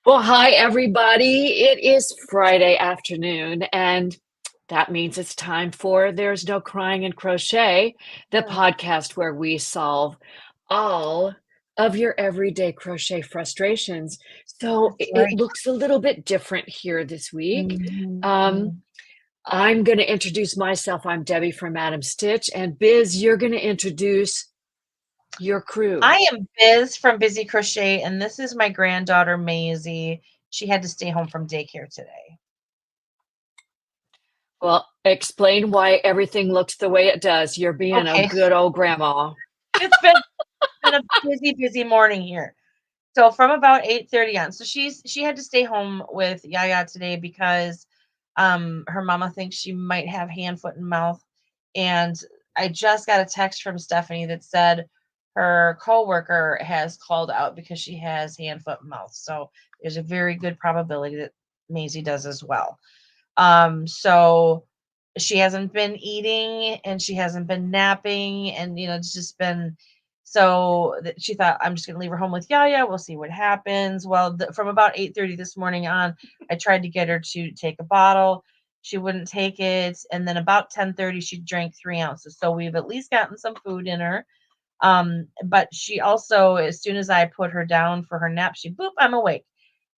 Well, hi, everybody. It is Friday afternoon, and that means it's time for There's No Crying in Crochet, the Mm, podcast where we solve all of your everyday crochet frustrations. So that's it right. looks a little bit different here this week. Um, Mhm. I'm going to introduce myself. I'm Debbie from Madam Stitch, and Biz, you're going to introduce your crew. I am Biz from Busy Crochet, and this is my granddaughter Maisie. She had to stay home from daycare today. Well, explain why everything looks the way it does. You're being a Okay, good old grandma. it's been a busy morning here. So from about 8:30 on. So she had to stay home with Yaya today because her mama thinks she might have hand, foot, and mouth. And I just got a text from Stephanie that said her coworker has called out because she has hand, foot, and mouth. So there's a very good probability that Maisie does as well. So she hasn't been eating and she hasn't been napping, and it's just been so that she thought, I'm just going to leave her home with Yaya. We'll see what happens. Well, from about 8:30 this morning on, I tried to get her to take a bottle. She wouldn't take it, and then about 10:30 she drank 3 ounces. So we've at least gotten some food in her. But she also, as soon as I put her down for her nap, she boop, I'm awake.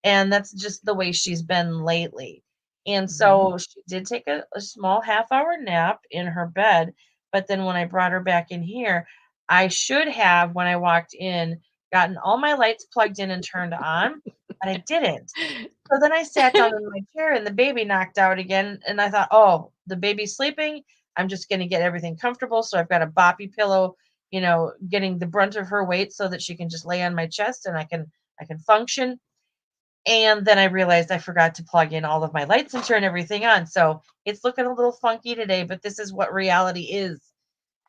And that's just the way she's been lately. And Mhm. so she did take a small half-hour nap in her bed, but then when I brought her back in here, I should have, when I walked in, gotten all my lights plugged in and turned on, but I didn't. So then I sat down in my chair and the baby knocked out again, and I thought, "Oh, the baby's sleeping. I'm just gonna get everything comfortable." So I've got a boppy pillow, getting the brunt of her weight so that she can just lay on my chest and I can function. And then I realized I forgot to plug in all of my lights and turn everything on. So it's looking a little funky today, but this is what reality is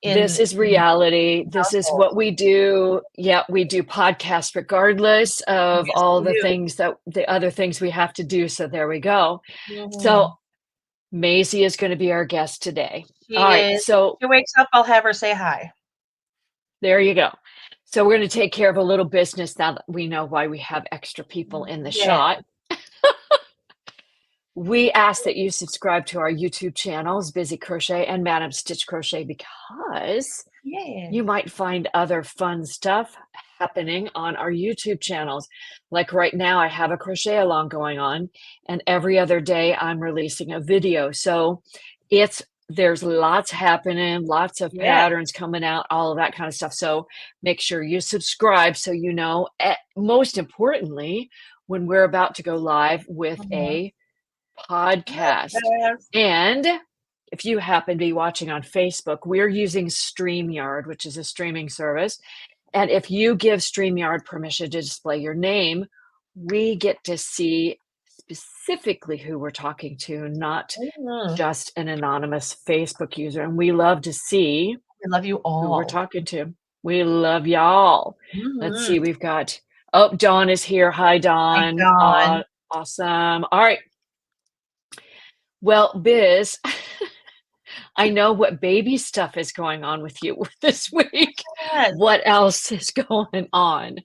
This is in reality. This is household. what we do. Yeah, we do podcasts regardless of Yes, all we the do. things that the other things we have to do. So there we go. So Mhm. Maisie is going to be our guest today. All She right. is. So She wakes up, I'll have her say hi. there you go. So we're going to take care of a little business now that we know why we have extra people in the Yeah. shot. We ask that you subscribe to our YouTube channels, Busy Crochet and Madam Stitch Crochet, because Yeah. you might find other fun stuff happening on our YouTube channels. Like right now, I have a crochet along going on, and every other day I'm releasing a video. So there's lots happening, lots of Yeah. patterns coming out, all of that kind of stuff. So make sure you subscribe so you know, most importantly, when we're about to go live with Mhm. a podcast. Yes. And if you happen to be watching on Facebook, we're using StreamYard, which is a streaming service. And if you give StreamYard permission to display your name, we get to see specifically who we're talking to, not Mhm. just an anonymous Facebook user. And we love to see I love you who we're all. talking to. We love y'all. Let's Mhm. see, we've got, oh, Dawn is here. Hi, Hi, Dawn. Dawn. Awesome. All right. Well, Biz, I know what baby stuff is going on with you this week. Yes. What else is going on?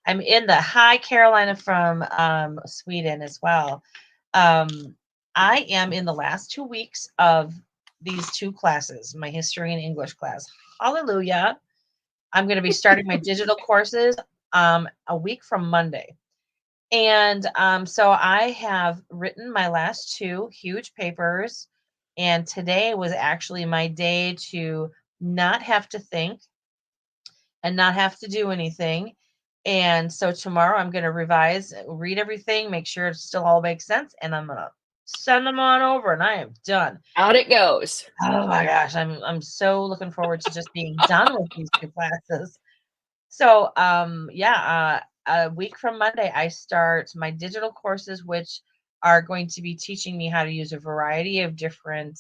I'm in the High Carolina from Sweden as well. Um, I am in the last 2 weeks of these two classes, my history and English class. Hallelujah. I'm going to be starting my digital courses a week from Monday. And so I have written my last two huge papers. And today was actually my day to not have to think and not have to do anything. And so tomorrow I'm going to revise, read everything, make sure it still all makes sense, and I'm going to send them on over, and I am done. Out it goes. Oh my gosh, I'm so looking forward to just being done with these two classes. So yeah, a week from Monday I start my digital courses, which are going to be teaching me how to use a variety of different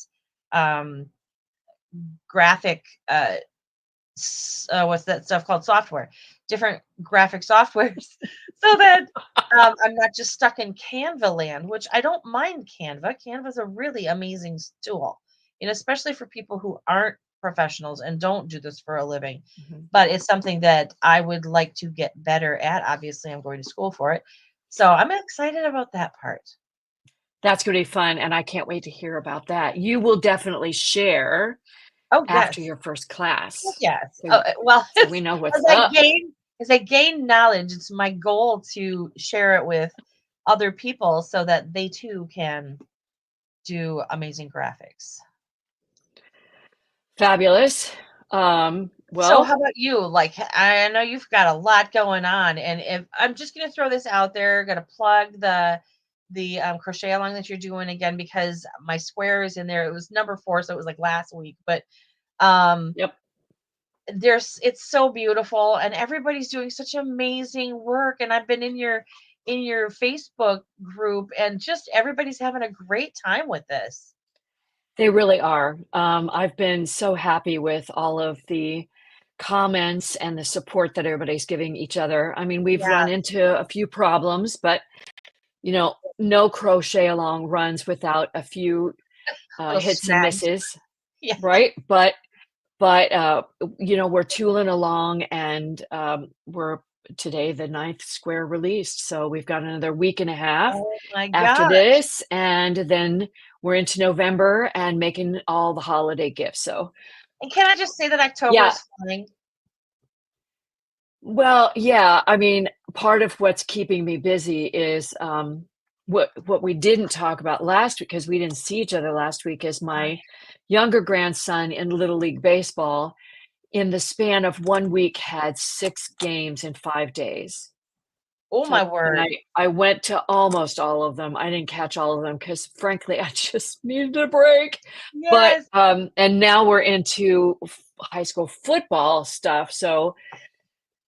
um, graphic what's that stuff called, software, different graphic softwares, so that I'm not just stuck in Canva land, which I don't mind Canva. Canva is a really amazing tool, especially for people who aren't professionals and don't do this for a living. Mhm. But it's something that I would like to get better at. Obviously, I'm going to school for it. So I'm excited about that part. That's gonna be fun, and I can't wait to hear about that. You will definitely share Oh, after yes. your first Heck class, yes. so Well, so we know what's as I up. gain as I gain knowledge, it's my goal to share it with other people so that they too can do amazing graphics. Fabulous. So Well, how about you? Like, I know you've got a lot going on, and if I'm just gonna throw this out there, gonna plug the crochet along that you're doing again because my square is in there. It was number 4, so it was like last week, but um yep. it's so beautiful and everybody's doing such amazing work, and I've been in your Facebook group and just everybody's having a great time with this. They really are. I've been so happy with all of the comments and the support that everybody's giving each other. I mean, we've run Yes. into a few problems, but no crochet along runs without a few Little hits and snags. misses, Yeah. right? But we're tooling along, and we're today the ninth square released. So we've got another week and a half Oh my after gosh. this, and then we're into November and making all the holiday gifts. So And can I just say that October yeah, is flying? well, yeah, I mean, part of what's keeping me busy is what we didn't talk about last week because we didn't see each other last week is Oh, my younger grandson in Little League Baseball in the span of 1 week had 6 games in 5 days. oh So my and word. I went to almost all of them. I didn't catch all of them because, frankly, I just needed a break. But, Yes. and now we're into high school football stuff, so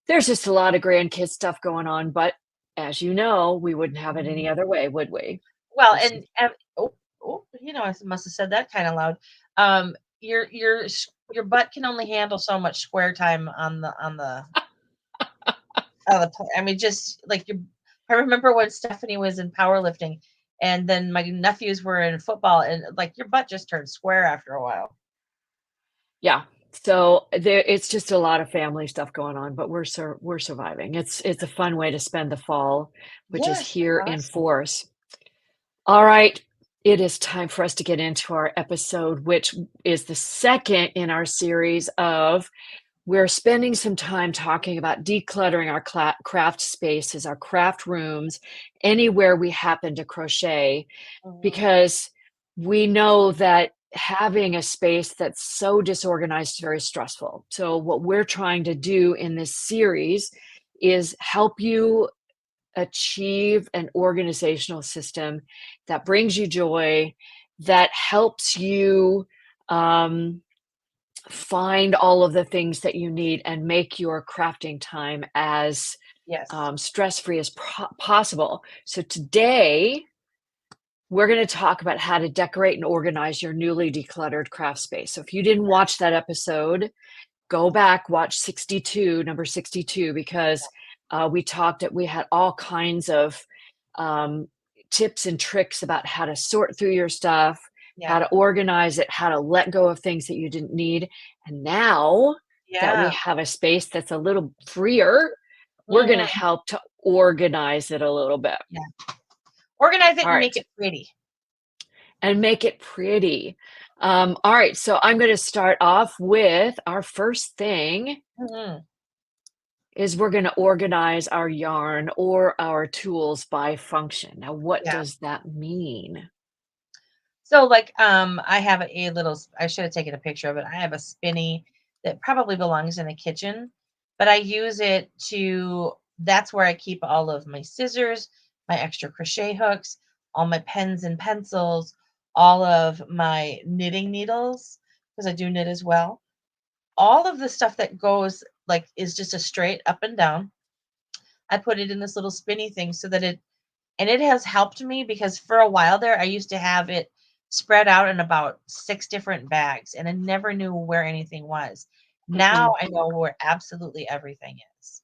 there's just a lot of grandkid stuff going on, but as you know, we wouldn't have it any Mhm. other way, would we? Well, This is oh, I must have said that kind of loud. Your butt can only handle so much square time I mean, just like you I remember when Stephanie was in powerlifting and then my nephews were in football and like your butt just turned square after a while. yeah. So there it's just a lot of family stuff going on, but we're surviving. It's a fun way to spend the fall, which is Yes, here that's in awesome. force. All right, it is time for us to get into our episode, which is the second in our series of we're spending some time talking about decluttering our craft spaces, our craft rooms, anywhere we happen to crochet, Mhm. because we know that having a space that's so disorganized is very stressful. So, what we're trying to do in this series is help you achieve an organizational system that brings you joy, that helps you um, find all of the things that you need and make your crafting time as Yes. stress-free as possible. So today we're going to talk about how to decorate and organize your newly decluttered craft space. So if you didn't watch that episode, go back, watch 62, number 62, because we had all kinds of um, tips and tricks about how to sort through your stuff, how Yeah. to organize it, how to let go of things that you didn't need. And now that we Yeah. have a space that's a little freer, we're going to Mhm. help to organize it a little bit. Yeah. Organize it All and right. make it pretty. And make it pretty. All right. So I'm going to start off with our first thing Mhm. is we're going to organize our yarn or our tools by function. Now, what Yeah. does that mean? So, like, I have a little I should have taken a picture of it. I have a spinny that probably belongs in the kitchen, but I use it to that's where I keep all of my scissors, my extra crochet hooks, all my pens and pencils, all of my knitting needles, because I do knit as well. All of the stuff that goes like is just a straight up and down. I put it in this little spinny thing so that it has helped me because for a while there, I used to have it spread out in about 6 different bags, and I never knew where anything was. Now Mm-mm. I know where absolutely everything is.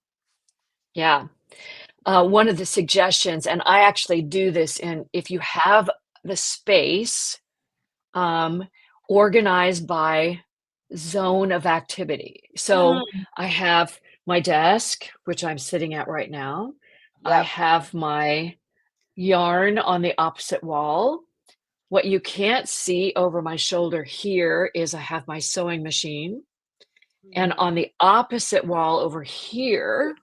Yeah. One of the suggestions, and I actually do this in if you have the space, um, organize by zone of activity. So Mhm. I have my desk, which I'm sitting at right now. I Yep. have my yarn on the opposite wall. What you can't see over my shoulder here is I have my sewing machine. And Mhm. on the opposite wall over here,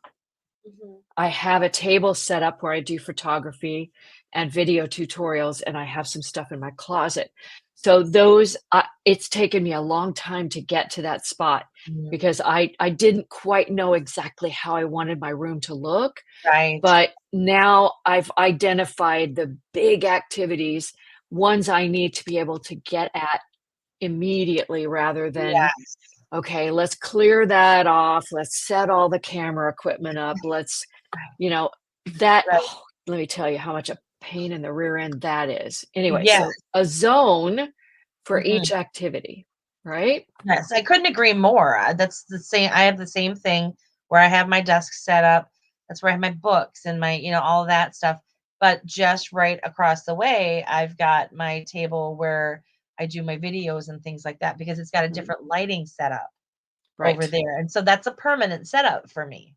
Mhm. I have a table set up where I do photography and video tutorials, and I have some stuff in my closet. So those, it's taken me a long time to get to that spot Mhm. because I didn't quite know exactly how I wanted my room to look, Right. but now I've identified the big activities, ones I need to be able to get at immediately rather than, Yes. okay, let's clear that off. Let's set all the camera equipment up. Let's, Right. you know, that, Right. oh, let me tell you how much a pain in the rear end that is. Anyway, so Yes. a zone for Mhm. each activity, right? Yes, I couldn't agree more. That's the same. I have the same thing where I have my desk set up. That's where I have my books and my, all of that stuff. But just right across the way, I've got my table where I do my videos and things like that because it's got a Mhm. different lighting setup over Right. there. And so that's a permanent setup for me.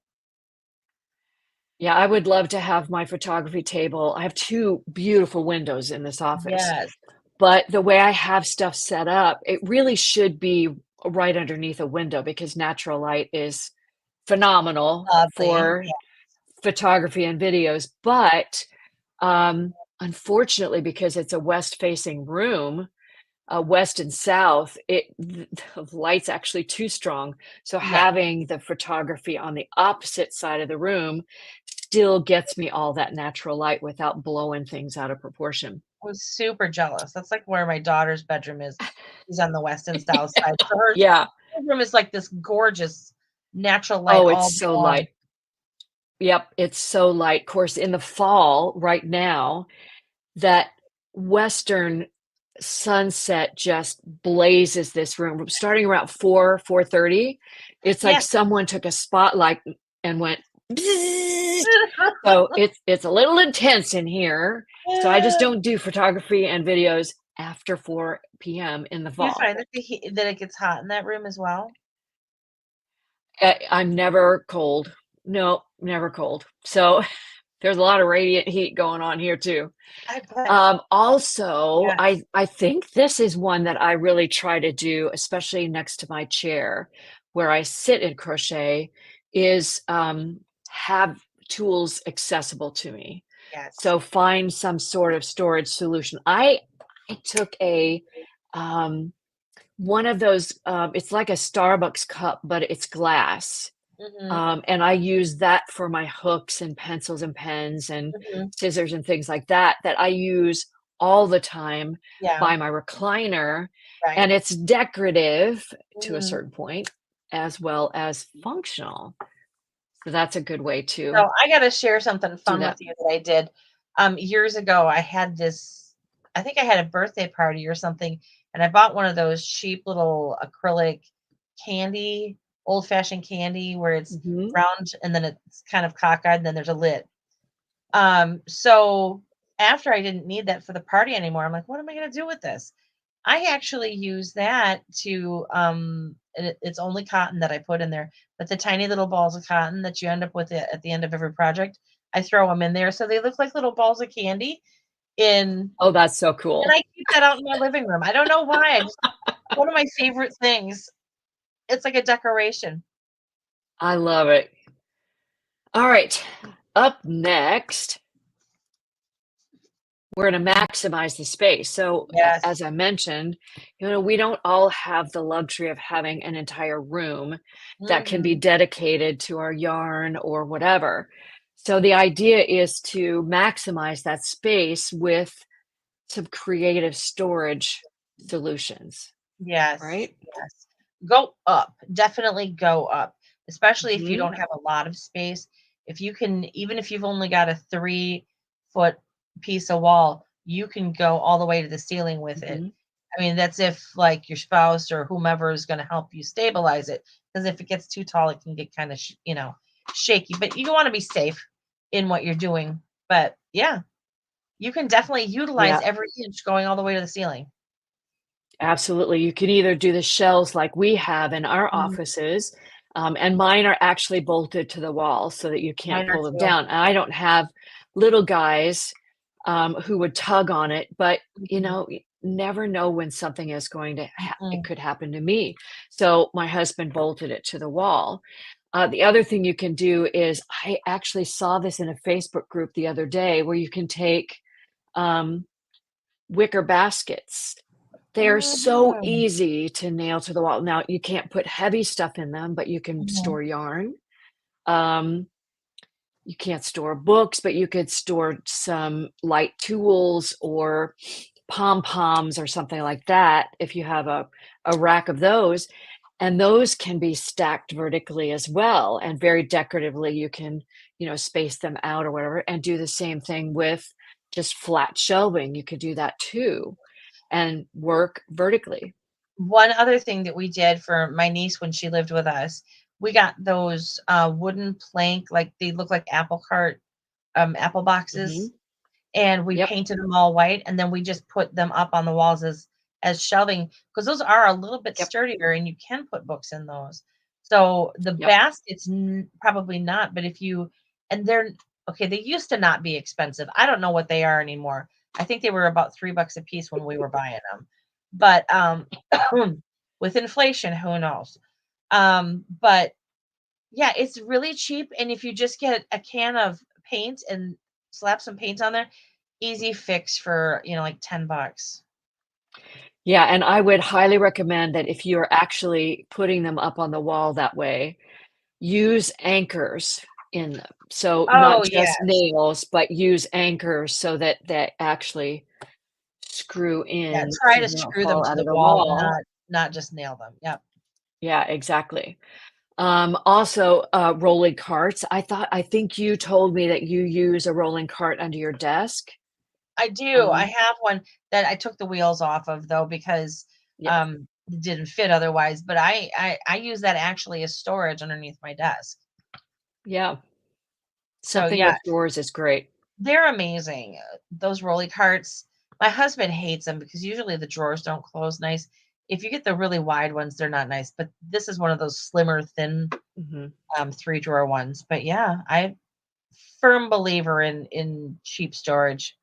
Yeah, I would love to have my photography table. I have two beautiful windows in this office, Yes. but the way I have stuff set up, it really should be right underneath a window because natural light is phenomenal Lovely. for photography and videos, but, unfortunately, because it's a west-facing room, west and south, the light's actually too strong, so Yeah. having the photography on the opposite side of the room still gets me all that natural light without blowing things out of proportion. I was super jealous. That's like where my daughter's bedroom is. She's on the west and south side. So Yeah. her room is like this gorgeous natural light Oh, it's all day so long. light. Yep, it's so light. Of course, in the fall, right now, that western sunset just blazes this room starting around 4:30. It's like Yes. someone took a spotlight and went bzzzt. So it's a little intense in here. So I just don't do photography and videos after 4 p.m. in the Do you fall. find that that it gets hot in that room as well? I'm never cold. No, never cold. So there's a lot of radiant heat going on here too. I bet. Also, Yes. I think this is one that I really try to do, especially next to my chair where I sit and crochet, is have tools accessible to me. Yes. So find some sort of storage solution. I took a um, one of those. It's like a Starbucks cup, but it's glass, Mhm. and I use that for my hooks and pencils and pens and Mhm. scissors and things like that, that I use all the time Yeah. by my recliner, and Right. it's decorative to a Mhm. certain point as well as functional. So that's a good way to So I gotta share something do fun with that. you that I did. Years ago, I had this, I think I had a birthday party or something, and I bought one of those cheap little acrylic candy, old-fashioned candy where it's Mhm. round and then it's kind of cockeyed and then there's a lid. So after I didn't need that for the party anymore, I'm like, what am I gonna do with this? I actually use that to and it's only cotton that I put in there, but the tiny little balls of cotton that you end up with at the end of every project, I throw them in there so they look like little balls of candy in Oh, that's so and cool. I keep that out in my living room. I don't know why. I just one of my favorite things. It's like a decoration. I love it. All right. Up next, we're going to maximize the space. So, as Yes. I mentioned, we don't all have the luxury of having an entire room that can be Mhm. dedicated to our yarn or whatever. So, the idea is to maximize that space with some creative storage solutions, Yes, right? yes. Go up, definitely go up, especially if you Hmm. don't have a lot of space. If you can, even if you've only got a 3-foot piece of wall, you can go all the way to the ceiling with it. Hmm. I mean, that's if like your spouse or whomever is going to help you stabilize it. Because if it gets too tall, it can get kind of, shaky. But you want to be safe in what you're doing. But yeah, you can definitely utilize Yeah. every inch going all the way to the ceiling. Absolutely. You can either do the shelves like we have in our Mhm. offices. And mine are actually bolted to the wall so that you can't Mine are pull them too. down. And I don't have little guys who would tug on it, but Mhm, you never know when something is going to it mm-mm. could happen to me. So my husband bolted it to the wall. The other thing you can do is I actually saw this in a Facebook group the other day where you can take um, wicker baskets. They're so Mm, easy to nail to the wall. Now, you can't put heavy stuff in them, but you can mhm. store yarn. Um, you can't store books, but you could store some light tools or pom-poms or something like that if you have a rack of those. And those can be stacked vertically as well. And very decoratively, you can, space them out or whatever, and do the same thing with just flat shelving. You could do that too and work vertically. One other thing that we did for my niece when she lived with us, we got those, wooden plank, like, they look like apple boxes, Mhm. and we Yep, painted them all white, and then we just put them up on the walls as shelving because those are a little bit yep, sturdier, and you can put books in those. So, the yep. baskets, probably not, but if you and they're okay, they used to not be expensive. I don't know what they are anymore. I think they were about $3 a piece when we were buying them. But, with inflation, who knows? But yeah, it's really cheap, and if you just get a can of paint and slap some paint on there, easy fix for, like 10 bucks. Yeah, and I would highly recommend that if you're actually putting them up on the wall that way, use anchors in them. So, not Oh, just yes. nails, but use anchors so that they actually screw Yeah, in try so to they don't screw them fall to out the of the wall, wall. not just nail them. Yep. Yeah, exactly. Also, rolling carts. I think you told me that you use a rolling cart under your desk. I do. I Um, have one that I took the wheels off of though because, yep, it didn't fit otherwise, but I use that actually as storage underneath my desk. yeah. So, Something yeah, with drawers is great. they're amazing. Those rolly carts. My husband hates them because usually the drawers don't close nice. If you get the really wide ones, they're not nice, but this is one of those slimmer, thin, Mhm. 3-drawer ones. But yeah, I firm believer in cheap storage.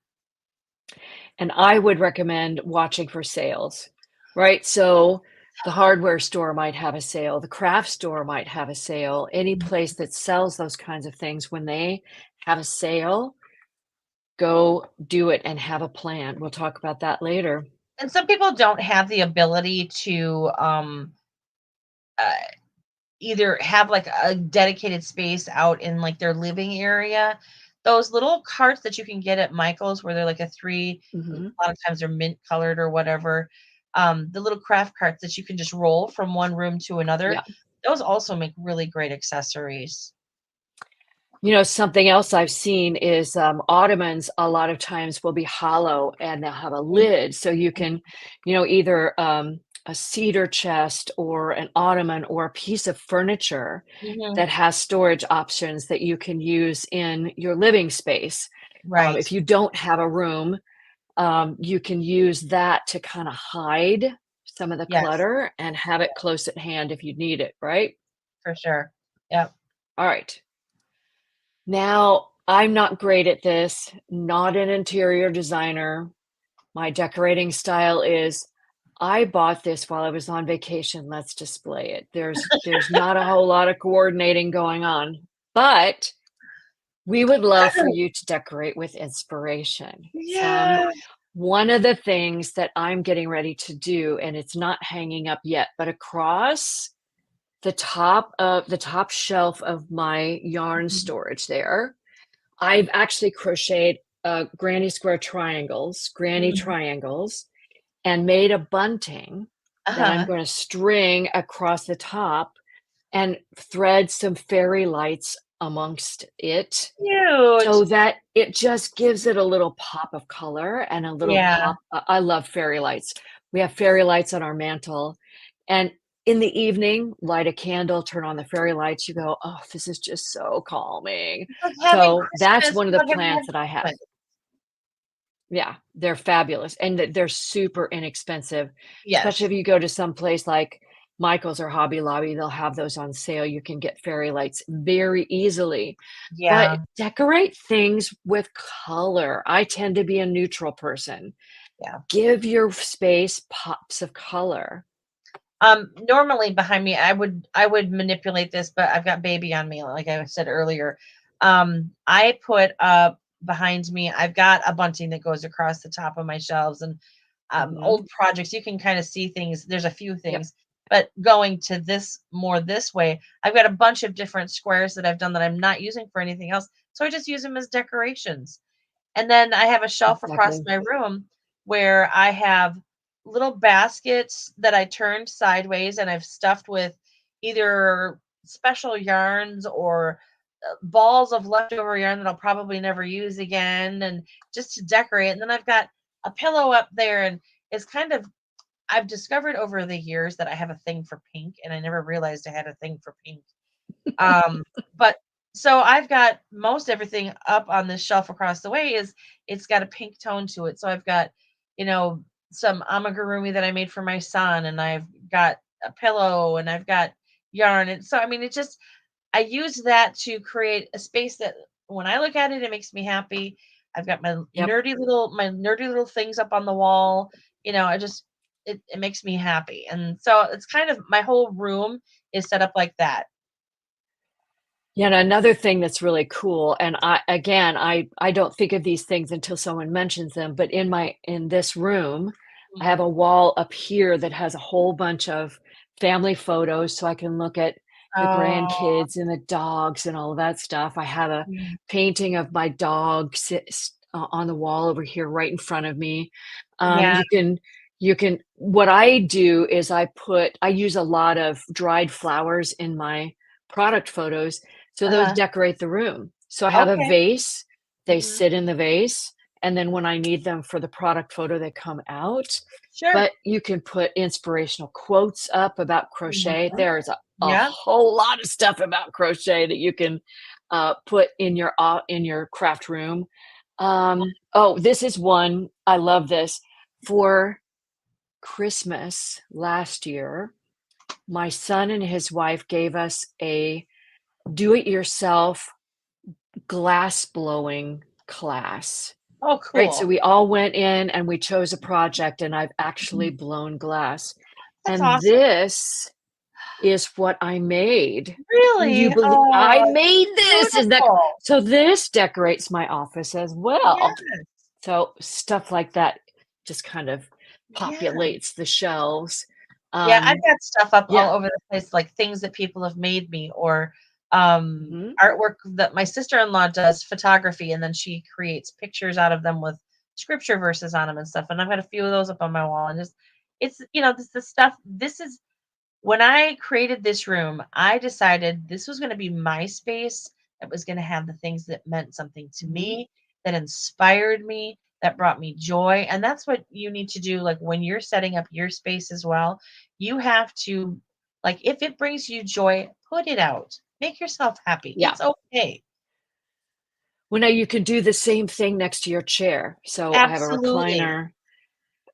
And I would recommend watching for sales, right? So the hardware store might have a sale, the craft store might have a sale, any place that sells those kinds of things, when they have a sale, go do it and have a plan. We'll talk about that later. And some people don't have the ability to, uh, either have, like, a dedicated space out in, like, their living area. Those little carts that you can get at Michael's where they're like a Mhm. lot of times they're mint colored or whatever, the little craft carts that you can just roll from one room to another, Yeah. those also make really great accessories. Something else I've seen is, ottomans a lot of times will be hollow and they'll have a lid, so you can, either, a cedar chest or an ottoman or a piece of furniture Mhm. that has storage options that you can use in your living space. Right. If you don't have a room, you can use that to kinda hide some of the Yes, clutter and have it close at hand if you need it, right? for sure. Yep. Alright. Now, I'm not great at this, not an interior designer. My decorating style is, I bought this while I was on vacation, let's display it. There's not a whole lot of coordinating going on, but we would love for you to decorate with inspiration. Yeah. One of the things that I'm getting ready to do, and it's not hanging up yet, but across the top shelf of my yarn Mhm. storage there, I've actually crocheted, granny Mhm. triangles, and made a bunting that I'm Uh-huh. gonna string across the top and thread some fairy lights amongst it Cute. so that it just gives it a little pop of color and a little Yeah. pop. I love fairy lights. We have fairy lights on our mantle, and in the evening, light a candle, turn on the fairy lights, you go, "Oh, this is just so calming." It's like having So, that's Christmas one of the without having to plans have that I have. Christmas. Yeah, they're fabulous, and they're super inexpensive, especially Yes. if you go to some place like Michael's or Hobby Lobby, they'll have those on sale. You can get fairy lights very easily, but Yeah. decorate things with color. I tend to be a neutral person. Yeah. Give your space pops of color. Normally behind me, I would manipulate this, but I've got baby on me, like I said earlier. I put up behind me, I've got a bunting that goes across the top of my shelves and Mhm. old projects. You can kind of see things. There's a few Yep, things, but going to this more this way, I've got a bunch of different squares that I've done that I'm not using for anything else. So I just use them as decorations. And then I have a shelf across exactly. my room where I have little baskets that I turned sideways and I've stuffed with either special yarns or balls of leftover yarn that I'll probably never use again and just to decorate. And then I've got a pillow up there and it's kind of I've discovered over the years that I have a thing for pink and I never realized I had a thing for pink. But so I've got most everything up on this shelf across the way is it's got a pink tone to it. So I've got, you know, some amigurumi that I made for my son, and I've got a pillow and I've got yarn. And so I mean it just I use that to create a space that when I look at it, it makes me happy. I've got Yep. my nerdy little things up on the wall. You know, I just it makes me happy. And so it's kind of my whole room is set up like that. Yeah, and another thing that's really cool, and I don't think of these things until someone mentions them, but in this room, I have Mhm. a wall up here that has a whole bunch of family photos so I can look at the Oh, grandkids and the dogs and all of that stuff. I have a mm, painting of my dog on the wall over here right in front of me. yeah, You can what I do is I use a lot of dried flowers in my product photos, so those uh-huh, decorate the room. So I have a okay, vase, they mhm, sit in the vase, and then when I need them for the product photo, they come out. sure, But you can put inspirational quotes up about crochet. mhm, There's a yeah, whole lot of stuff about crochet that you can put in your craft room. Oh, this is one. I love this. For Christmas last year, my son and his wife gave us a do-it-yourself glass blowing class, oh, right? So cool, we all went in and we chose a project, and I've actually mhm, blown glass. that's And awesome, this is what I made. Can you really, believe I oh, made this? Is that beautiful, so? This decorates my office as well. yes, So stuff like that just kind of yeah. populates the shelves. Yeah, I've Um, got stuff up all yeah. over the place, like things that people have made me or, Mhm. artwork that my sister-in-law does photography, and then she creates pictures out of them with scripture verses on them and stuff, and I've got a few of those up on my wall, and just it's, this the stuff this is when I created this room, I decided this was gonna be my space that was gonna have the things that meant something to Mhm. me, that inspired me, that brought me joy, and that's what you need to do, like, when you're setting up your space as well, you have to like, if it brings you joy, put it out. Make yourself happy. Yeah. It's okay. Well, now you can do the same thing next to your chair. So I have a Absolutely. recliner,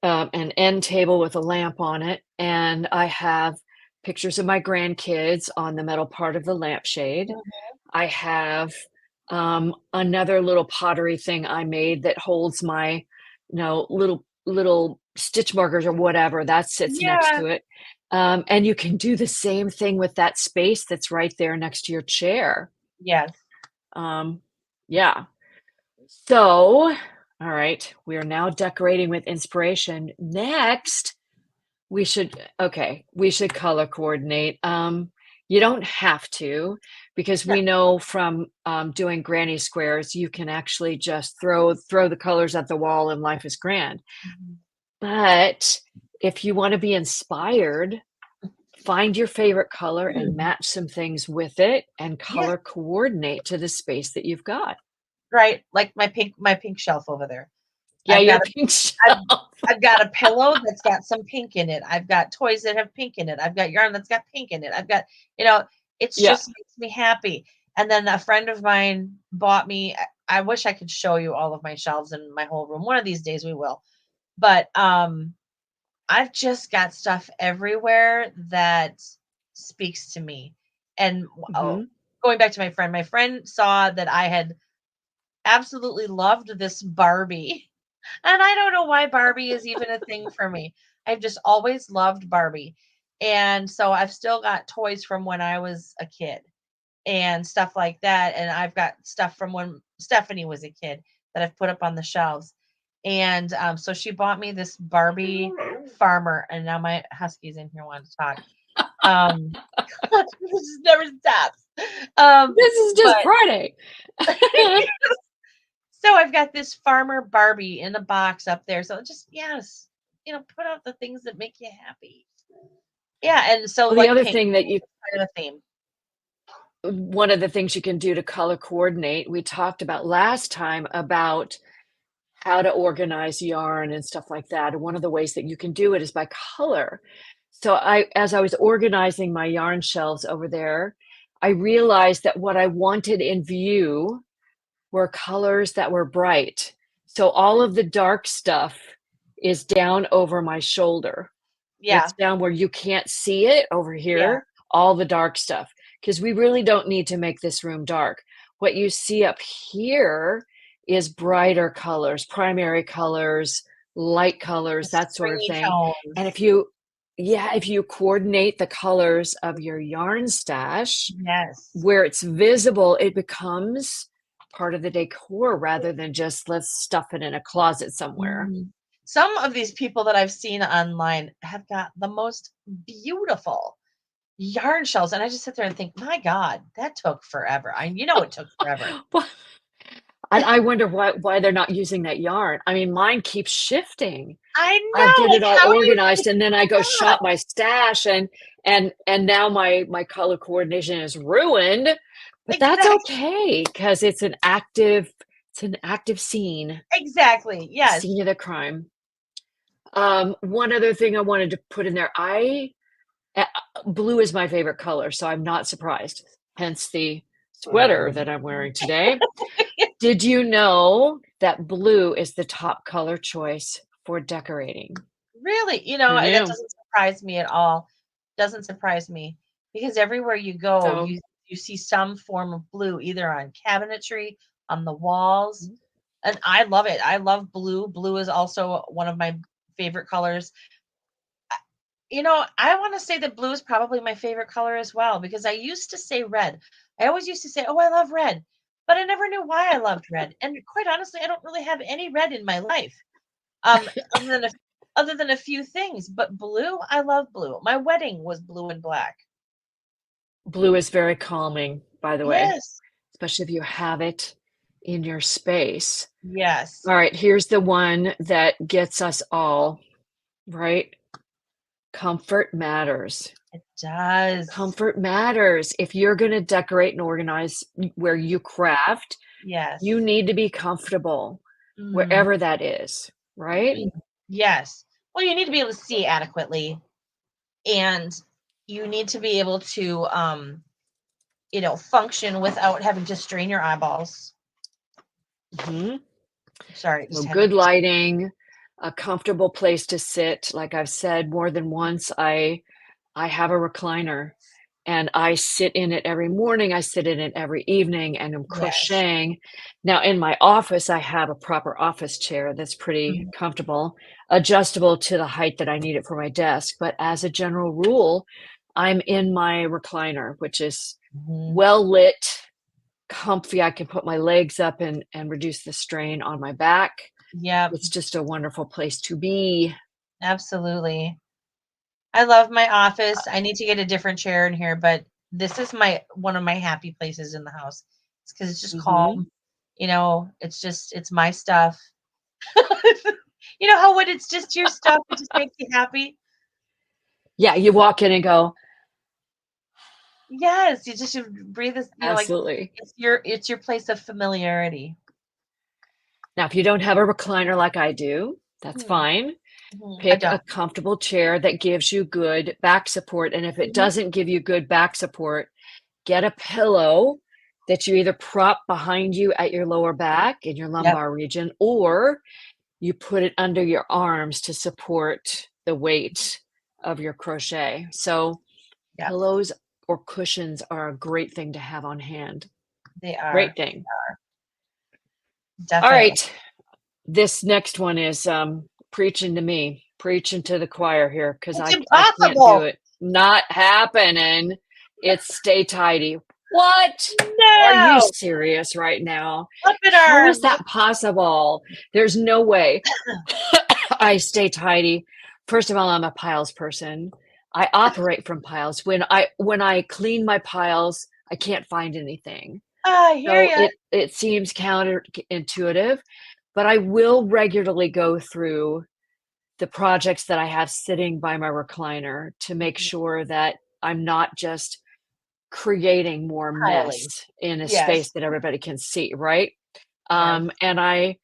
an end table with a lamp on it, and I have pictures of my grandkids on the metal part of the lampshade. Mhm. I have another little pottery thing I made that holds my, little stitch markers or whatever that sits next Yeah. to it. And you can do the same thing with that space that's right there next to your chair. Yes. Um, yeah. So, all right, we are now decorating with inspiration. Next, we should color coordinate. You don't have to because No. we know from doing granny squares, you can actually just throw the colors at the wall and life is grand. Mhm. But if you want to be inspired, find your favorite color and match some things with it and Yeah. color coordinate to the space that you've got. Right, like my pink shelf over there. Yeah, I've your got a pink I've shelf. I've got a pillow that's got some pink in it. I've got toys that have pink in it. I've got yarn that's got pink in it. I've got, it's Yeah. just makes me happy. And then a friend of mine bought me I wish I could show you all of my shelves in my whole room. One of these days we will. But I've just got stuff everywhere that speaks to me. And Hmm. going back to my friend saw that I had absolutely loved this Barbie. And I don't know why Barbie is even a thing for me. I've just always loved Barbie. And so I've still got toys from when I was a kid and stuff like that. And I've got stuff from when Stephanie was a kid that I've put up on the shelves. And so she bought me this Barbie farmer, and now my husky's in here wanting to talk. Um, this just never stops. This is just But Friday. so I've got this farmer Barbie in a box up there. So just yes, put out the things that make you happy. Yeah, and so Well, the like other pink thing that you, is kind of a theme. one of the things you can do to color coordinate, we talked about last time about how to organize yarn and stuff like that. And one of the ways that you can do it is by color. So as I was organizing my yarn shelves over there, I realized that what I wanted in view were colors that were bright. So all of the dark stuff is down over my shoulder. It's Yeah, down where you can't see it over yeah. here, all the dark stuff, because we really don't need to make this room dark. What you see up here is brighter colors, primary colors, light The colors, that sort of springy thing. And tones. if you coordinate the colors of your yarn stash Yes. where it's visible, it becomes part of the decor rather than just let's stuff it in a closet somewhere. Mhm. Some of these people that I've seen online have got the most beautiful yarn shells, and I just sit there and think, "My god, that took forever." It took forever. Well, and I wonder why they're not using that yarn. I mean, mine keeps shifting. I I'll know, get it like, all how do you organized keep and then I go up? shop my stash and now my color coordination is ruined, but that's Exactly. okay because it's an active scene, Exactly, a yes. scene of the crime. One other thing I wanted to put in there, uh, blue is my favorite color, so I'm not surprised. Hence the sweater that I'm wearing today. Did you know that blue is the top color choice for decorating? Really, Who that knew? doesn't surprise me at all. Doesn't surprise me because everywhere you go, So, you see some form of blue either on cabinetry, on the walls, and I love it. I love blue. Blue is also one of my favorite colors. I want to say that blue is probably my favorite color as well because I used to say red. I always used to say, "Oh, I love red," but I never knew why I loved red. And quite honestly, I don't really have any red in my life. Um, other than a other than a few things, but blue, I love blue. My wedding was blue and black. blue is very calming, by the way, Yes. especially if you have it in your space. Yes. All right, here's the one that gets us all, right? Comfort matters. It does. Comfort matters. If you're going to decorate and organize where you craft, you Yes. need to be comfortable Mm, wherever that is, right? mm. Yes. Well, you need to be able to see adequately, and you need to be able to, function without having to strain your eyeballs. Mhm. Sorry, So just had to good lighting, a comfortable place to sit. Like I've said more than once, I have a recliner and I sit in it every morning. I sit in it every evening and I'm Yes. crocheting. Now in my office, I have a proper office chair that's pretty Mhm, comfortable, adjustable to the height that I need it for my desk. But as a general rule, I'm in my recliner, which is mhm. well lit, comfy. I can put my legs up and reduce the strain on my back. Yep, It's just a wonderful place to be. absolutely. I love my office. I need to get a different chair in here, but this is my one of my happy places in the house. It's because it's just Mhm. calm. It's my stuff. You know how when it's just your stuff, it just makes you happy? Yeah, you walk in and go, Yes, you just should breathe this, like absolutely. it's your place of familiarity. Now, if you don't have a recliner like I do, that's Mhm, fine. I Pick a don't. comfortable chair that gives you good back support. And if it Mhm, doesn't give you good back support, get a pillow that you either prop behind you at your lower back in your yep, lumbar region, or you put it under your arms to support the weight of your crochet. So Yeah, pillows or cushions are a great thing to have on hand. they Great are. thing. All Definitely. right. This next one is preaching to me, preaching to the choir here because It's I can't do impossible. it. Not happening. It's stay tidy. What? Are you No. serious right now? Up in How is arms. that possible? There's no way. I stay tidy. First of all, I'm a piles person. I operate from piles. When I clean my piles, I can't find anything. I hear So ya. it seems counterintuitive, but I will regularly go through the projects that I have sitting by my recliner to make sure that I'm not just creating more mess Piling. in a space Yes. that everybody can see, right? Yes. And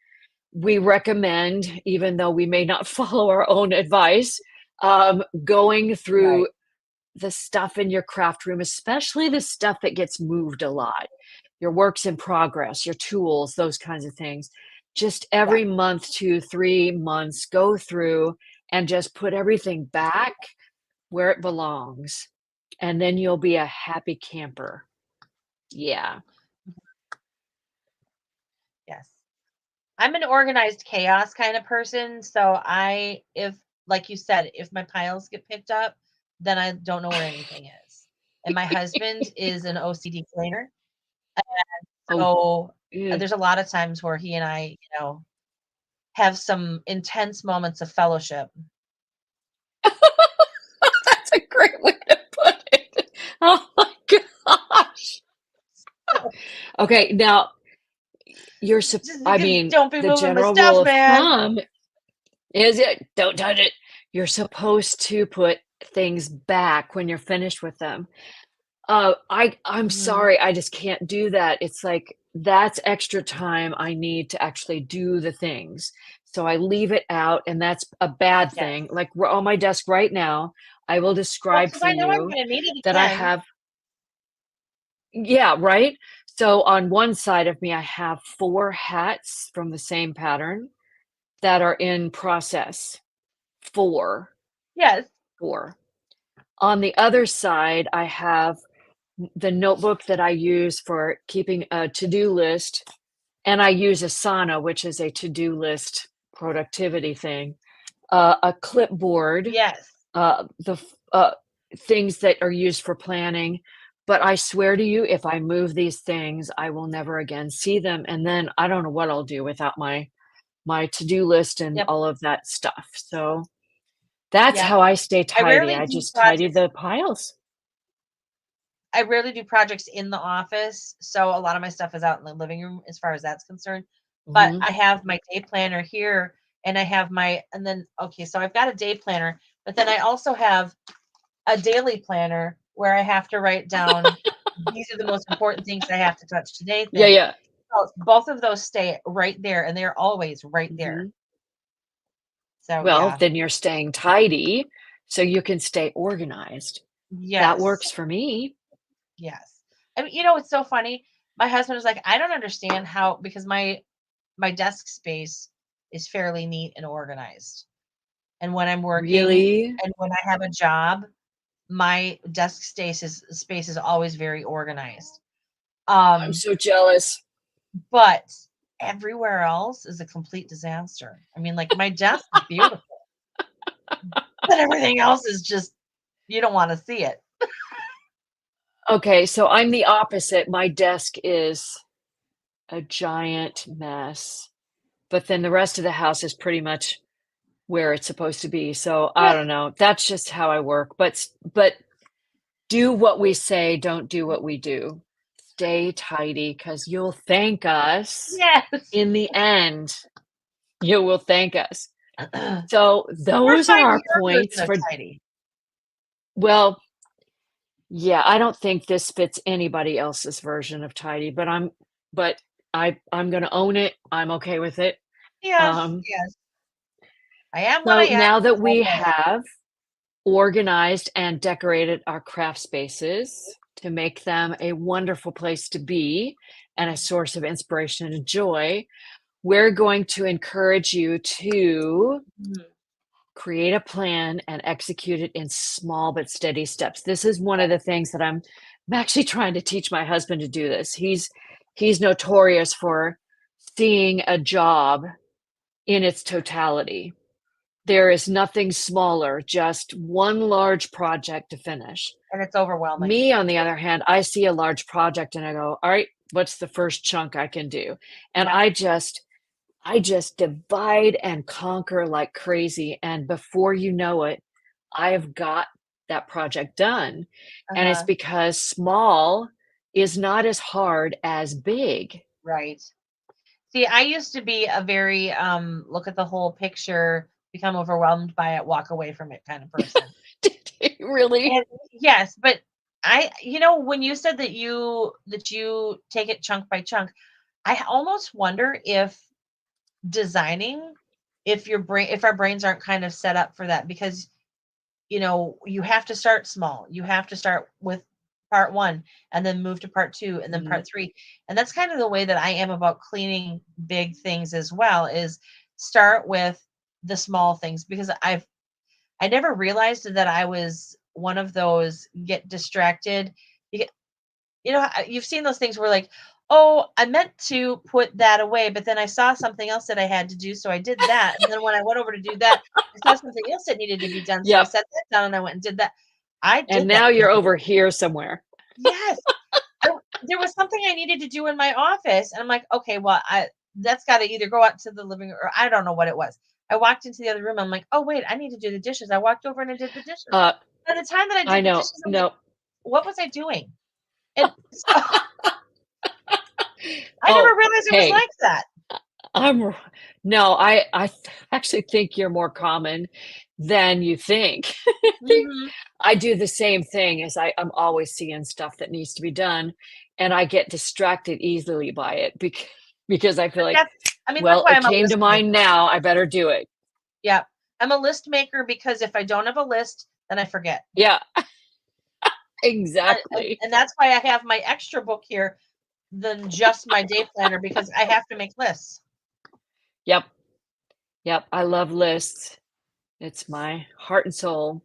we recommend, even though we may not follow our own advice, going Right. through the stuff in your craft room, especially the stuff that gets moved a lot, your works in progress, your tools, those kinds of things. Just Yeah. every month to 3 months, go through and just put everything back where it belongs. And then you'll be a happy camper. Yeah. Yes. I'm an organized chaos kind of person, so if like you said, if my piles get picked up, then I don't know where anything is. And my husband is an OCD cleaner, Oh, so yeah. there's a lot of times where he and I, have some intense moments of fellowship. That's a great way to put it. Oh my gosh. Okay, now Just I because mean, don't be the moving my general rule stuff, of man. thumb is it don't touch it. You're supposed to put things back when you're finished with them. I'm Mhm. sorry, I just can't do that. It's like that's extra time I need to actually do the things. So I leave it out, and that's a bad thing. Yes. Like we're on my desk right now. I will Well, describe because for I know I'm you gonna need it that I again. have yeah, right? So on one side of me, I have 4 hats from the same pattern that are in process. 4, Yes. 4. On the other side, I have the notebook that I use for keeping a to-do list, and I use Asana, which is a to-do list productivity thing, a clipboard, Yes. the things that are used for planning. But I swear to you, if I move these things, I will never again see them. And then I don't know what I'll do without my to-do list and Yep. all of that stuff. So that's Yep. how I stay I tidy. rarely I do just tidy projects the piles. I rarely do projects in the office, so a lot of my stuff is out in the living room as far as that's concerned. But Mhm. I have my day planner here and I have my and then okay, so I've got a day planner, but then I also have a daily planner where I have to write down these are the most important things I have to touch today Yeah, thing. yeah. So both of those stay right there and they're always right there. Mhm. So Well, yeah. then you're staying tidy so you can stay organized. That Yes. works for me. Yes. I mean, it's so funny. My husband is like, I don't understand how because my desk space is fairly neat and organized. And when I'm working Really? and when I have a job, my desk space is always very organized. I'm Um, so jealous. but everywhere else is a complete disaster. I mean, like my desk is beautiful, but everything else is just you don't want to see it. Okay, so I'm the opposite. My desk is a giant mess, but then the rest of the house is pretty much where it's supposed to be. So I don't know. That's just how I work. But do what we say, don't do what we do. Stay tidy because you'll thank us Yes. in the end. You will thank us. Where's So those are our your points version of for tidy? well, yeah, I don't think this fits anybody else's version of tidy, but I'm gonna own it. I'm okay with it. Yes, Um, yes. I am what I so am. now that It's we okay. have organized and decorated our craft spaces to make them a wonderful place to be and a source of inspiration and joy, we're going to encourage you to Mhm. create a plan and execute it in small but steady steps. This is one of the things that I'm actually trying to teach my husband to do this. He's notorious for seeing a job in its totality. There is nothing smaller, just one large project to finish. And it's overwhelming. Me, on the other hand, I see a large project and I go, all right, what's the first chunk I can do? And Yeah. I just divide and conquer like crazy. And before you know it, I have got that project done. And it's Uh-huh. because small is not as hard as big. Right. See, I used to be a very look at the whole picture, become overwhelmed by it, walk away from it kind of person. Really? And yes, but when you said that you take it chunk by chunk, I almost wonder if designing, if our brains aren't kind of set up for that, because you have to start small. You have to start with part 1 and then move to part 2 and then Mhm. part 3. And that's kind of the way that I am about cleaning big things as well, is start with the small things, because I never realized that I was one of those get distracted. You you've seen those things where, like, oh, I meant to put that away, but then I saw something else that I had to do, so I did that. And then when I went over to do that, I saw something else that needed to be done, so I Yep. set that down and I went and did that. I And did that now the you're other day. over here somewhere. Yes, there was something I needed to do in my office, and I'm like, okay, well, I that's got to either go out to the living room, or I don't know what it was. I walked into the other room. I'm like, oh wait, I need to do the dishes. I walked over and I did the dishes. Uh, By the time that I I did the know. dishes, I'm like, No. what was I doing? And so I never Oh, realized it was hey, like that. I'm no, actually think you're more common than you think. Mhm. I do the same thing as I'm always seeing stuff that needs to be done, and I get distracted easily by it because I feel But like, that's well, why it I'm a came to list mind maker. now, I better do it. Yeah. I'm a list maker because if I don't have a list, then I forget. Yeah, And exactly. and that's why I have my extra book here than just my day planner, because I have to make lists. Yep, yep, I love lists. It's my heart and soul.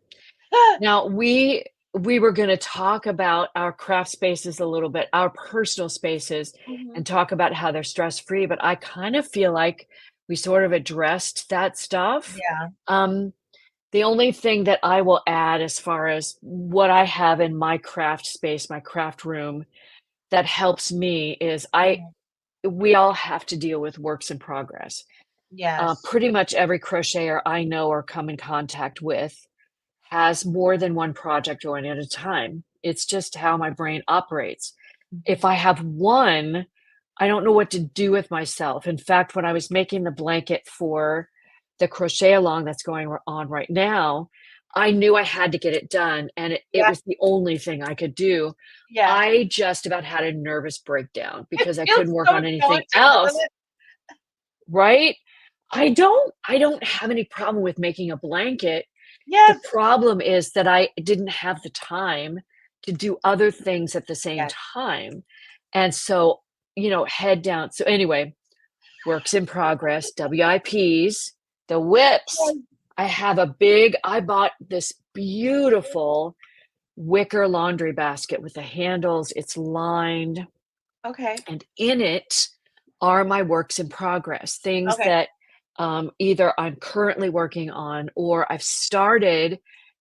Now, we were gonna talk about our craft spaces a little bit, our personal spaces, Mhm. and talk about how they're stress-free, but I kind of feel like we sort of addressed that stuff. Yeah. Um, the only thing that I will add as far as what I have in my craft space, my craft room, that helps me is Mhm. we all have to deal with works in progress. Yes. Pretty much every crocheter I know or come in contact with has more than one project going at a time. It's just how my brain operates. If Mhm. I have one, I don't know what to do with myself. In fact, when I was making the blanket for the crochet along that's going on right now, I knew I had to get it done, and it Yeah. was the only thing I could do. Yeah. I just about had a nervous breakdown It because I feels couldn't work so on anything daunting, doesn't else, it? right? I don't have any problem with making a blanket. The Yes. problem is that I didn't have the time to do other things at the same Yes. time, and so, head down. So anyway, works in progress, WIPs, the whips. Yes. I bought this beautiful wicker laundry basket with the handles. It's lined, Okay. and in it are my works in progress, things Okay. that either I'm currently working on or I've started,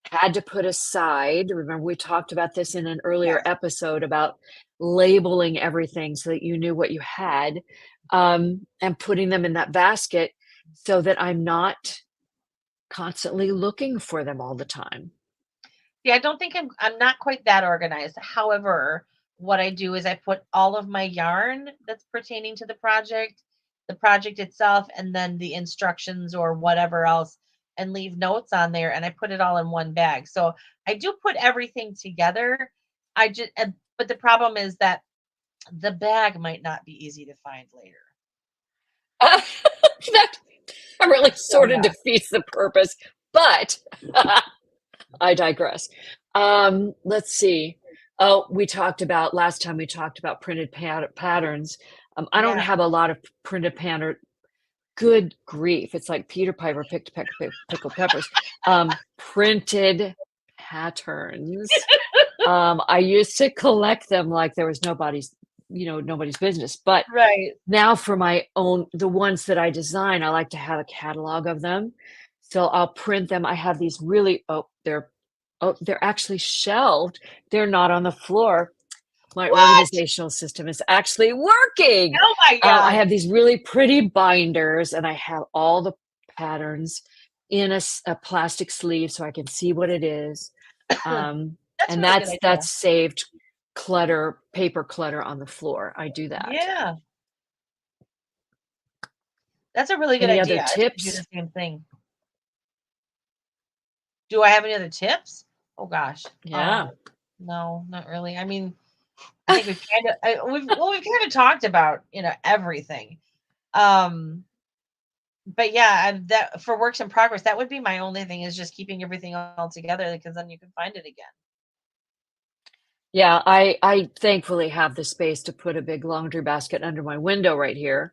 had to put aside. Remember, we talked about this in an earlier Yes. episode about labeling everything so that you knew what you had, and putting them in that basket so that I'm not constantly looking for them all the time. See, I don't think I'm not quite that organized. However, what I do is I put all of my yarn that's pertaining to the project itself, and then the instructions or whatever else, and leave notes on there, and I put it all in one bag. So I do put everything together. But the problem is that the bag might not be easy to find later. That really So sort of yeah. defeats the purpose, but I digress. Let's see. Oh, we talked about last time we talked about printed patterns. I don't Yeah. have a lot of printed pattern. good grief, it's like Peter Piper picked pickled peppers. Printed patterns. I used to collect them like there was nobody's business, but Right. now for my own the ones that I design, I like to have a catalog of them. So I'll print them. I have these really they're actually shelved. They're not on the floor. My What? organizational system is actually working. Oh my I god. have these really pretty binders, and I have all the patterns in a plastic sleeve so I can see what it is. Um, That's a and really good idea. that's saved paper clutter on the floor. I do that. Yeah. That's a really good Any other idea. I should do tips? the same thing. Do I have any other tips? Oh gosh. Yeah. No, not really. I mean, I think we've kind of we've kind of talked about, everything. Um, but yeah, that for works in progress, that would be my only thing is just keeping everything all together because then you can find it again. Yeah, I thankfully have the space to put a big laundry basket under my window right here.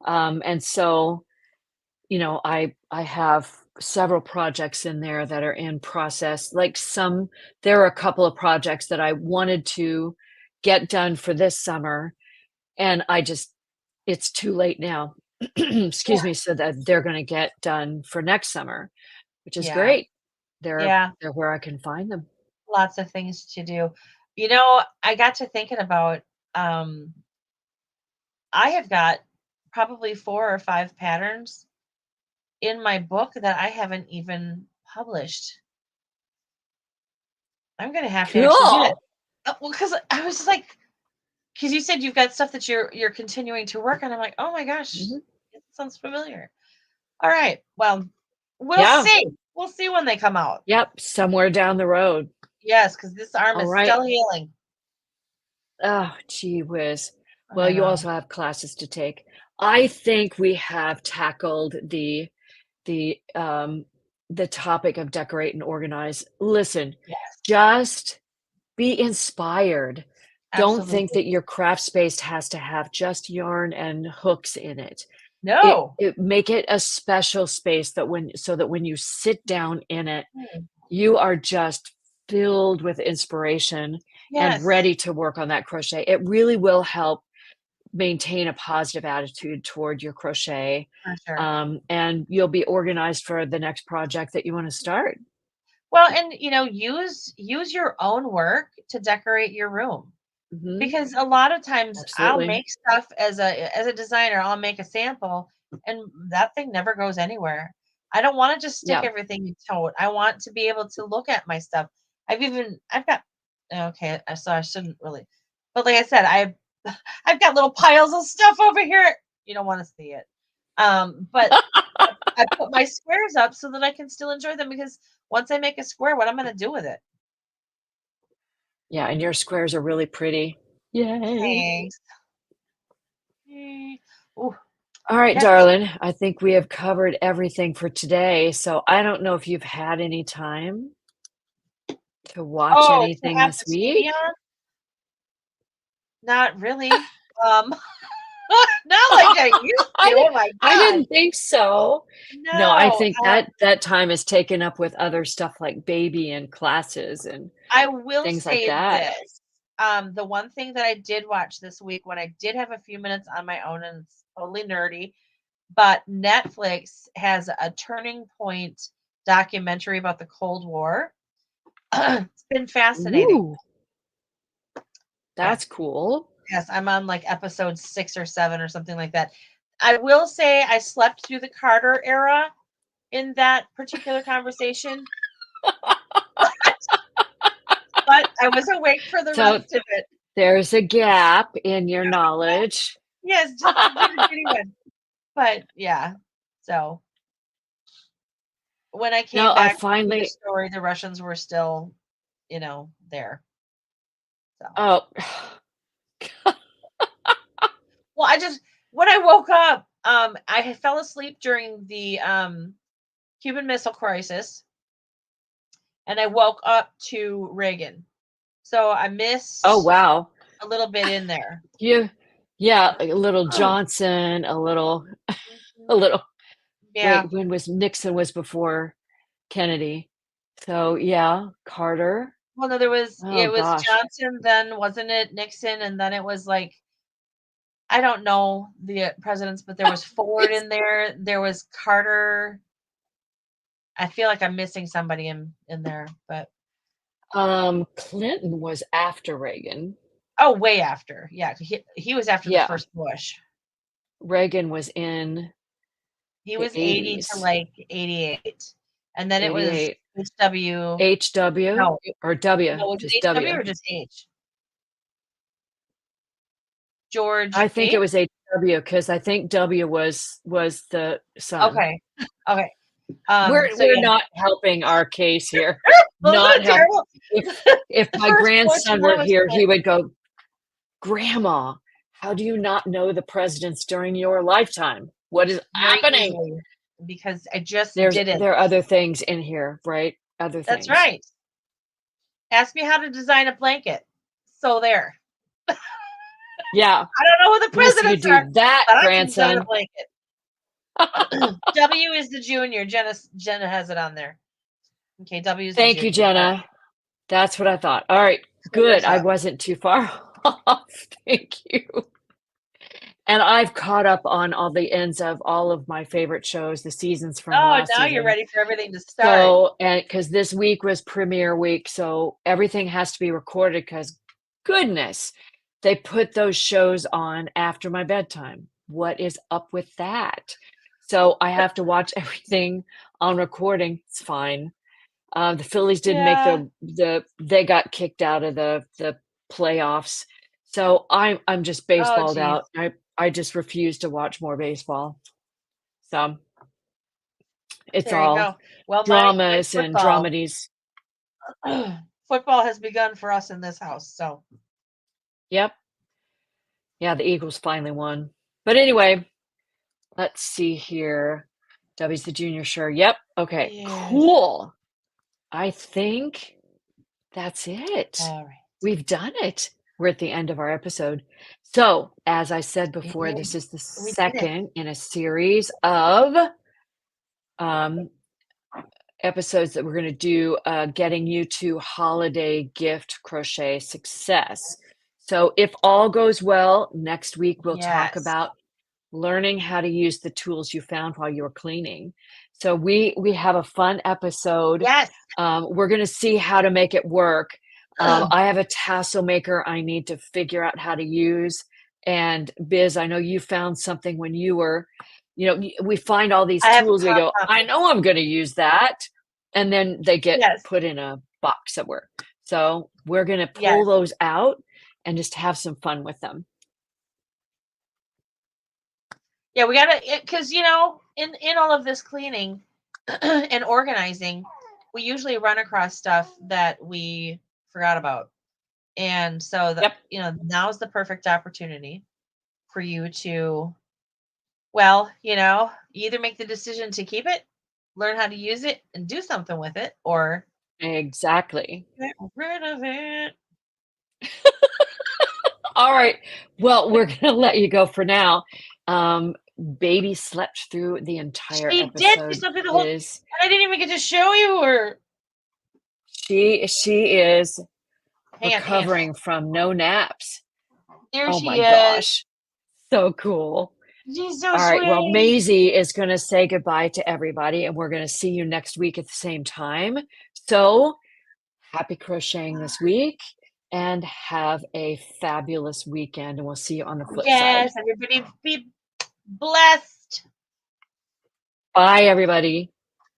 And so, I have several projects in there that are in process. There are a couple of projects that I wanted to get done for this summer, and it's too late now. Yeah. Excuse me, so that they're going to get done for next summer, which is Yeah. great. Yeah. They're where I can find them. Lots of things to do. I got to thinking about um I have got probably 4 or 5 patterns in my book that I haven't even published. I'm gonna have to actually do that. Cool. Well, because I was just like, because you said you've got stuff that you're continuing to work on. I'm like, oh my gosh, Mhm. it sounds familiar. All right, well, we'll Yeah. see. We'll see when they come out. Yep. Somewhere down the road. Yes, because this arm All is right. still healing. Oh, gee whiz. Well, I you know. also have classes to take. I think we have tackled the um the topic of decorate and organize. Listen, Yes, just be inspired. Don't think absolutely. that your craft space has to have just yarn and hooks in it. No. Make it a special space that when you sit down in it, Hmm. you are just filled with inspiration and Yes, ready to work on that crochet. It really will help maintain a positive attitude toward your crochet, for sure. and you'll be organized for the next project that you want to start. Well, and use your own work to decorate your room. Hmm. Because a lot of times I'll Absolutely. make stuff as a designer, I'll make a sample and that thing never goes anywhere. I don't wanna just stick Yeah. everything in tote. I want to be able to look at my stuff. I've got okay, so I shouldn't really but like I said, I've got little piles of stuff over here. You don't wanna see it. But I put my squares up so that I can still enjoy them because once I make a square, what I'm gonna do with it? Yeah, and your squares are really pretty. Yay. Thanks. Mm. Ooh, All right, yes. darling. I think we have covered everything for today. So I don't know if you've had any time to watch Oh, to anything have this the TV week. on? Not really. Um, not like I used to. Oh my I gosh. didn't think so. No, I No. think that time is taken up with other stuff like baby and classes and I will things like say that. this. The one thing that I did watch this week when I did have a few minutes on my own, and it's totally nerdy, but Netflix has a Turning Point documentary about the Cold War. It's been fascinating. Ooh, that's Yes. cool. Yes, I'm on like episode 6 or 7 or something like that. I will say I slept through the Carter era in that particular conversation, but I was awake for the So rest of it. there's a gap in your knowledge. Yes, just a bitty bitty one. But yeah, so when I came No, I back to the finally story, the Russians were still, there. So, oh, well, I just when I woke up, I had fell asleep during the Cuban Missile Crisis, and I woke up to Reagan. So I oh, missed wow. a little bit in there. You yeah, a little Johnson, a little a little. Yeah. Wait, when was Nixon was before Kennedy? So yeah, Carter. Well, no, Oh it was gosh. Johnson, then wasn't it Nixon, and then it was like I don't know the presidents, but there was Ford It's in there. There was Carter. I feel like I'm missing somebody in there, but Clinton was after Reagan. oh, way after. Yeah, he was after the Yeah, first Bush. Reagan was in He the was 80 to 80s, like 88, and then it was 88. HW. HW No, or W, no, was it just HW W. or just H? George I think it H. was HW because I think W was the son. Okay, okay. So We're yeah, not helping our case here. wasn't Not it help. terrible? If The my first Bush, grandson and then were it was here, he Clinton. would go, "Grandma, how do you not know the presidents during your lifetime? What is Very happening?" easily because I just didn't. There are other things in here, right? Other That's things. right. Ask me how to design a blanket. So there. Yeah. I don't know who the Let me see you presidents are, do that, but I can design a grandson. blanket. W is the junior. Jenna has it on there. Okay, W is the Thank you, junior. All right. Jenna. That's what I thought. All right, So good. there's I that. wasn't too far off. Thank you. And I've caught up on all the ends of all of my favorite shows, the seasons from Oh, last now you're season. ready for everything to start. So, and because this week was premiere week, so everything has to be recorded because goodness, they put those shows on after my bedtime. What is up with that? So I have to watch everything on recording. It's fine. The Phillies didn't make Yeah. they got kicked out of the playoffs. So I'm just Oh, baseballed geez. out. I just refuse to watch more baseball. So it's There you all go. Well, mine's dramas and football. dramedies. Football has begun for us in this house. So Yep. Yeah, the Eagles finally won. But anyway, let's see here. W's the junior, sure. Yep. Okay. yes. Cool. I think that's it. All right. We've done it. We're at the end of our episode. So, as I said before, Yeah, this is the we did it. second in a series of um, episodes that we're going to do getting you to holiday gift crochet success. So, if all goes well, next week we'll talk Yes. about learning how to use the tools you found while you were cleaning. So we have a fun episode. Yes. We're going to see how to make it work. I have a tassel maker I need to figure out how to use. And Biz, I know you found something when you were, we find all these I have a tools. We go, I copy. know I'm going to use that. And then they get Yes. put in a box somewhere. So we're going to pull Yes. those out and just have some fun with them. Yeah, we gotta because in all of this cleaning and organizing, we usually run across stuff that we forgot about. And so Yep. now's the perfect opportunity for you to, well, either make the decision to keep it, learn how to use it and do something with it, or Exactly. get rid of it. All right. Well, we're going to let you go for now. Baby slept through the entire She did. She episode. slept through the whole. Is I didn't even get to show you her. she is Hang on, hang on. recovering from no naps. There Oh she my is. gosh. So cool. She's so All right. Well, sweet. Maisie is going to say goodbye to everybody, and we're going to see you next week at the same time. So happy crocheting this week and have a fabulous weekend. And we'll see you on the flip side. Yes, everybody be blessed. Bye, everybody.